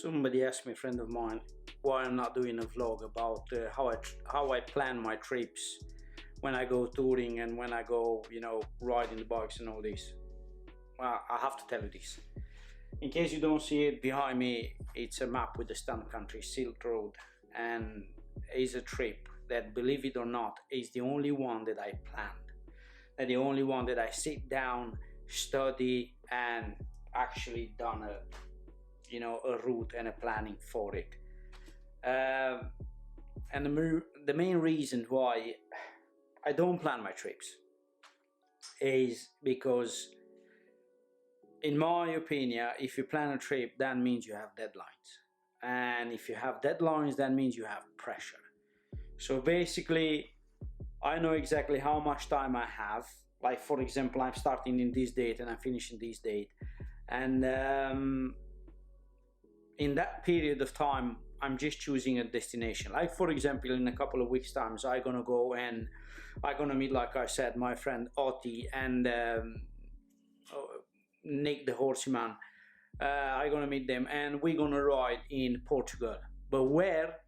Somebody asked me, a friend of mine, why I'm not doing a vlog about how I plan my trips when I go touring and when I go, you know, riding the bikes and all this. Well, I have to tell you this. In case you don't see it behind me, it's a map with the Stan Country Silk Road, and it's a trip that, believe it or not, is the only one that I planned. And the only one that I sit down, study, and actually done a route and a planning for it. And the main reason why I don't plan my trips is because, in my opinion, if you plan a trip, that means you have deadlines. And if you have deadlines, that means you have pressure. So basically, I know exactly how much time I have. Like, for example, I'm starting in this date and I'm finishing this date. And in that period of time, I'm just choosing a destination. Like, for example, in a couple of weeks' time, I'm gonna go and I'm gonna meet, like I said, my friend Otti and Nick the Horseman. I'm gonna meet them and we're gonna ride in Portugal. But where?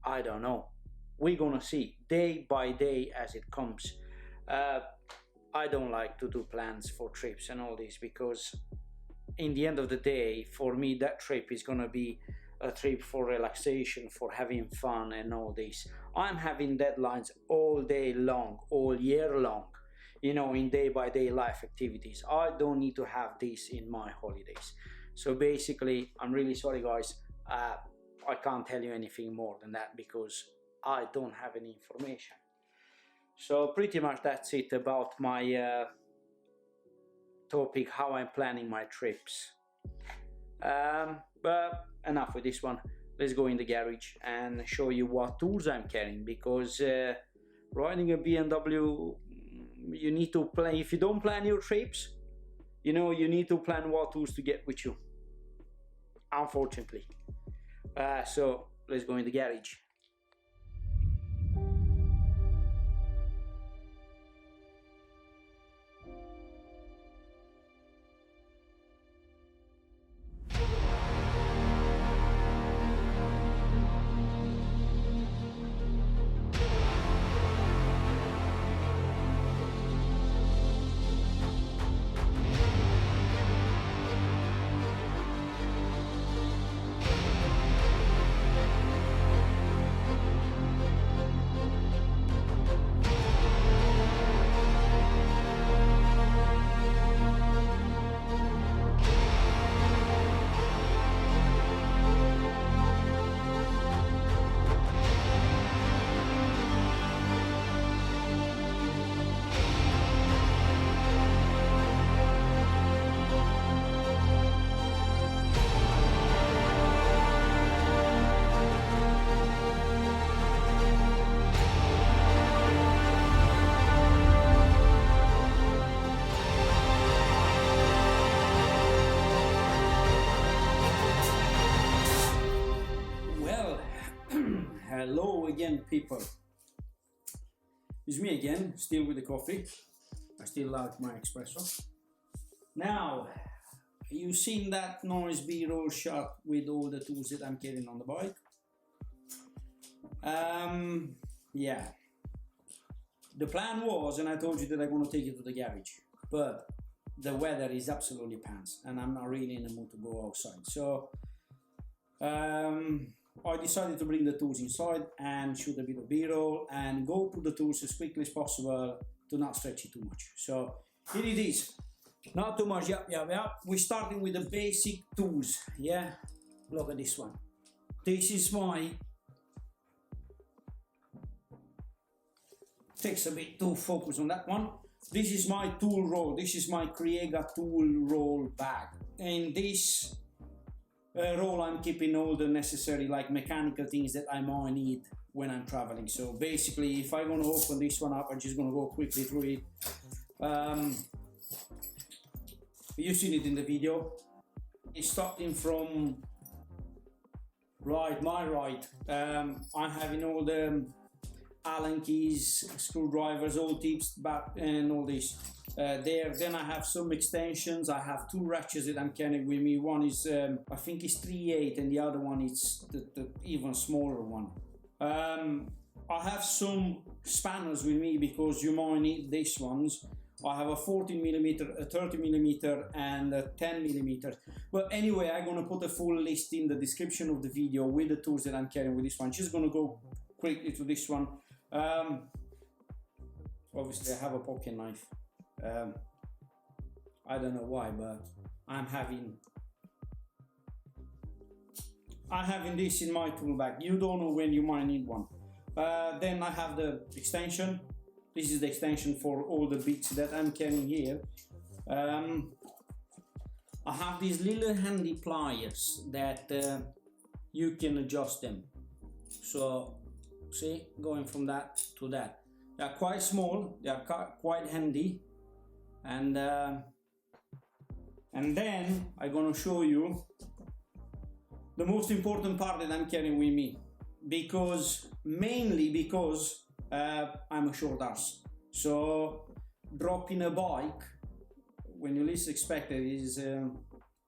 I don't know. We're gonna see day by day as it comes. I don't like to do plans for trips and all this, because in the end of the day, for me, that trip is gonna be a trip for relaxation, for having fun and all this. I'm having deadlines all day long, all year long, you know, in day-by-day life activities. I don't need to have this in my holidays. So basically, I'm really sorry, guys. I can't tell you anything more than that because I don't have any information. So pretty much that's it about my topic, how I'm planning my trips. But enough with this one. Let's go in the garage and show you what tools I'm carrying, because riding a BMW, you need to plan. If you don't plan your trips, you know, you need to plan what tools to get with you, unfortunately. So let's go in the garage. Hello again, people. It's me again, still with the coffee. I still like my espresso. Now, you've seen that nice B-roll shot with all the tools that I'm carrying on the bike. Yeah. The plan was, and I told you that I'm going to take it to the garage, but the weather is absolutely pants and I'm not really in the mood to go outside. So, I decided to bring the tools inside and shoot a bit of B-roll and go put the tools as quickly as possible to not stretch it too much. So here it is. Not too much, yeah. We're starting with the basic tools, yeah. Look at this one. This is my, takes a bit to focus on that one. This is my tool roll. This is my KRIEGA tool roll bag. And this roll, I'm keeping all the necessary, like, mechanical things that I might need when I'm traveling. So basically, if I'm going to open this one up, I'm just going to go quickly through it. You've seen it in the video. It's starting from my right. I'm having all the Allen keys, screwdrivers, all tips, back, and all this. there. Then I have some extensions. I have two ratchets that I'm carrying with me. One is I think it's 3/8 and the other one is the even smaller one. I have some spanners with me because you might need these ones. I have a 14mm, a 30mm and a 10mm. But anyway, I'm gonna put a full list in the description of the video with the tools that I'm carrying with this one. Just gonna go quickly to this one. Obviously I have a pocket knife. I don't know why, but I'm having this in my tool bag. You don't know when you might need one. Then I have the extension. This is the extension for all the bits that I'm carrying here. I have these little handy pliers that you can adjust them. So see, going from that to that. They are quite small, they are quite handy. And then I'm gonna show you the most important part that I'm carrying with me, mainly because I'm a short arse. So dropping a bike when you least expect it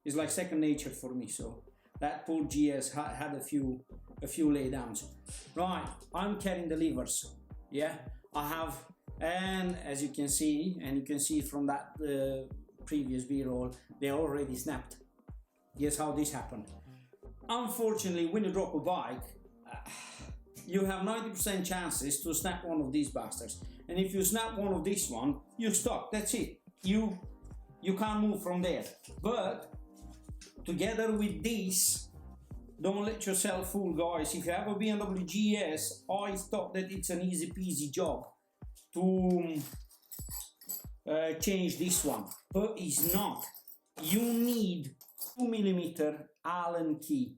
is like second nature for me. So that poor GS had a few laydowns. Right, I'm carrying the levers. Yeah, I have, and as you can see, and you can see from that previous B-roll, they're already snapped. Guess how this happened? Unfortunately, when you drop a bike, you have 90% chances to snap one of these bastards. And if you snap one of this one, you're stuck. That's it. You can't move from there. But together with this, don't let yourself fool, guys. If you have a BMW GS, I thought that it's an easy peasy job to change this one, but it's not. You need 2mm Allen key,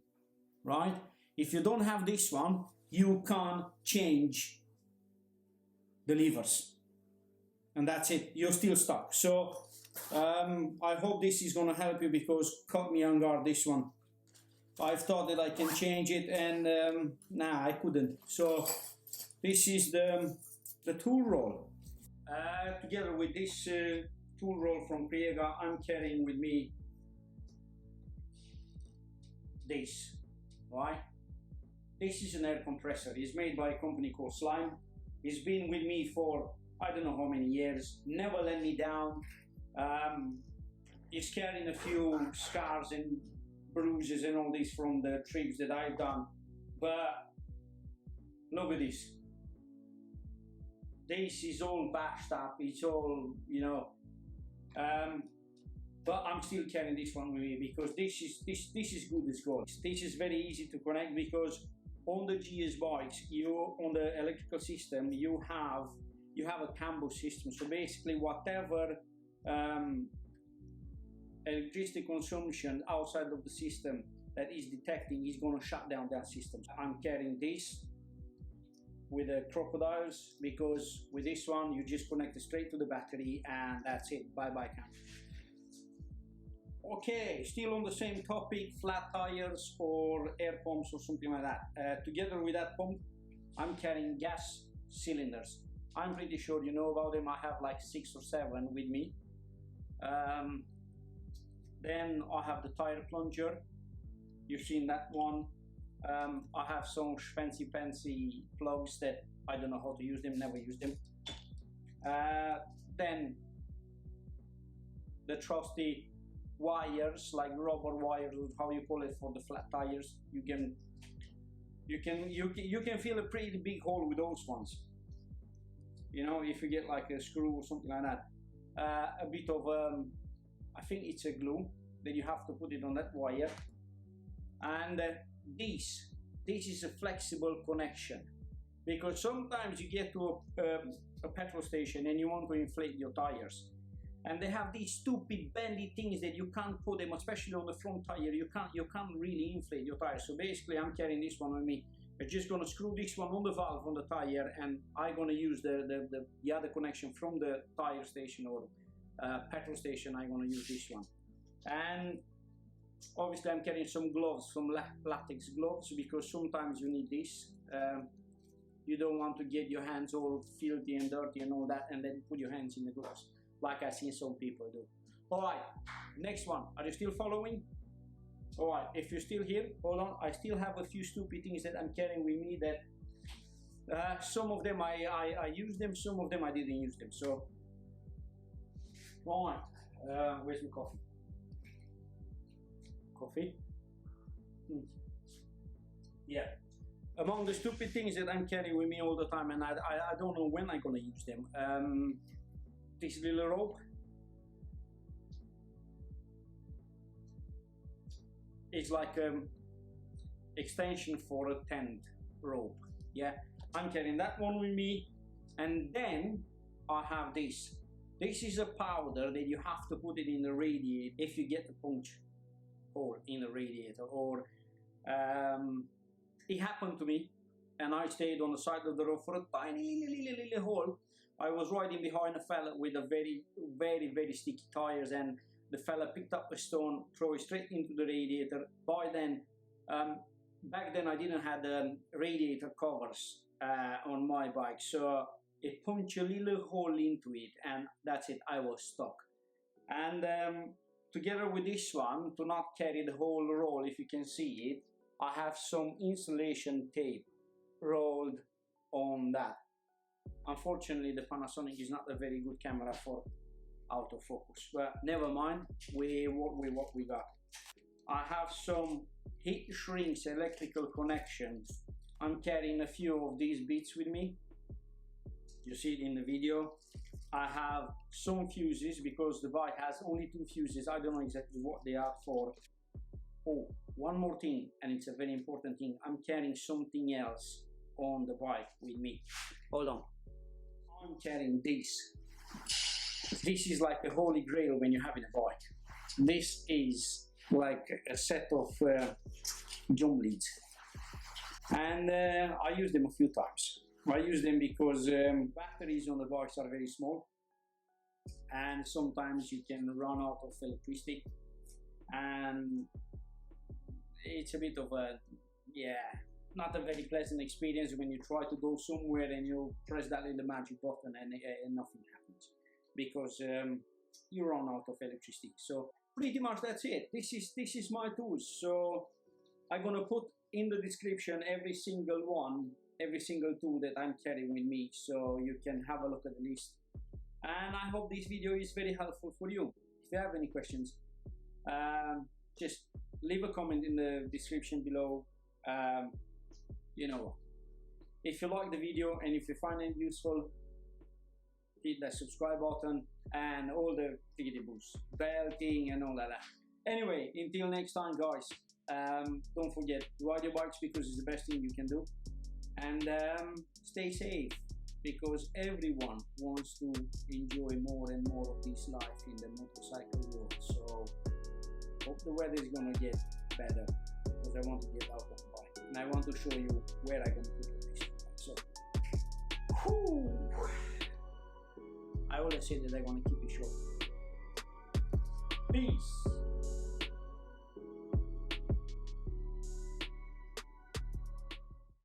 right? If you don't have this one, you can't change the levers, and that's it. You're still stuck. So I hope this is going to help you, because caught me on guard, this one. I thought that I can change it, and nah, I couldn't. So this is the tool roll. Together with this tool roll from KRIEGA, I'm carrying with me this, right? This is an air compressor. It's made by a company called Slime. It's been with me for I don't know how many years, never let me down. It's carrying a few scars and bruises and all this from the trips that I've done, but look at this. This is all bashed up, it's all, you know, but I'm still carrying this one with me because this is good as gold. This is very easy to connect because on the GS bikes, on the electrical system, you have a combo system. So basically, whatever electricity consumption outside of the system that is detecting is going to shut down that system. I'm carrying this with the crocodiles because with this one you just connect it straight to the battery and that's it. Bye bye cam. Okay, still on the same topic, flat tires or air pumps or something like that. Together with that pump, I'm carrying gas cylinders. I'm pretty sure you know about them. I have like 6 or 7 with me. Then I have the tire plunger. You've seen that one. I have some fancy plugs that I don't know how to use them, never use them. Then the trusty wires, like rubber wires, how you call it, for the flat tires. You can feel a pretty big hole with those ones. You know, if you get like a screw or something like that. A bit of I think it's a glue that you have to put it on that wire. And this is a flexible connection, because sometimes you get to a petrol station and you want to inflate your tires, and they have these stupid bendy things that you can't put them, especially on the front tire. You can't really inflate your tires. So basically, I'm carrying this one with me. I'm just gonna screw this one on the valve on the tire, and I'm gonna use the other connection from the tire station or petrol station. I'm gonna use this one. And obviously I'm carrying some gloves, some latex gloves, because sometimes you need this. You don't want to get your hands all filthy and dirty and all that and then put your hands in the gloves. like I see some people do. All right, next one. Are you still following? All right, if you're still here, hold on. I still have a few stupid things that I'm carrying with me that some of them I used them, some of them I didn't use them. So, all right, where's my coffee? Coffee? Yeah. Among the stupid things that I'm carrying with me all the time, and I don't know when I'm gonna use them. This little rope. It's like extension for a tent rope. Yeah, I'm carrying that one with me, and then I have this. This is a powder that you have to put it in the radiator if you get the puncture hole in the radiator, or it happened to me, and I stayed on the side of the road for a tiny little hole. I was riding behind a fella with a very sticky tires, and the fella picked up a stone, throw it straight into the radiator. By then, back then I didn't have the radiator covers on my bike, so it punched a little hole into it, and that's it, I was stuck. And together with this one, to not carry the whole roll, if you can see it, I have some insulation tape rolled on that. Unfortunately, the Panasonic is not a very good camera for autofocus, but never mind, we work with what we got. I have some heat shrinks electrical connections. I'm carrying a few of these bits with me. You see it in the video. I have some fuses because the bike has only 2 fuses. I don't know exactly what they are for. Oh, one more thing, and it's a very important thing. I'm carrying something else on the bike with me. Hold on. I'm carrying this. This is like a holy grail when you're having a bike. This is like a set of jump leads, and I use them a few times. I use them because batteries on the bikes are very small, and sometimes you can run out of electricity, and it's a bit of a, not a very pleasant experience when you try to go somewhere and you press that little magic button and nothing happens, because you run out of electricity. So pretty much that's it. This is my tools. So I'm gonna put in the description every single tool that I'm carrying with me, so you can have a look at the list. And I hope this video is very helpful for you. If you have any questions, just leave a comment in the description below. You know, if you like the video and if you find it useful, hit that subscribe button and all the tickety-boos, belting and all that. Anyway, until next time, guys, don't forget, ride your bikes because it's the best thing you can do, and stay safe, because everyone wants to enjoy more and more of this life in the motorcycle world. So hope the weather is gonna get better, because I want to get out of the bike and I want to show you where I'm gonna put this bike. So I always say that I'm gonna keep it short. Peace.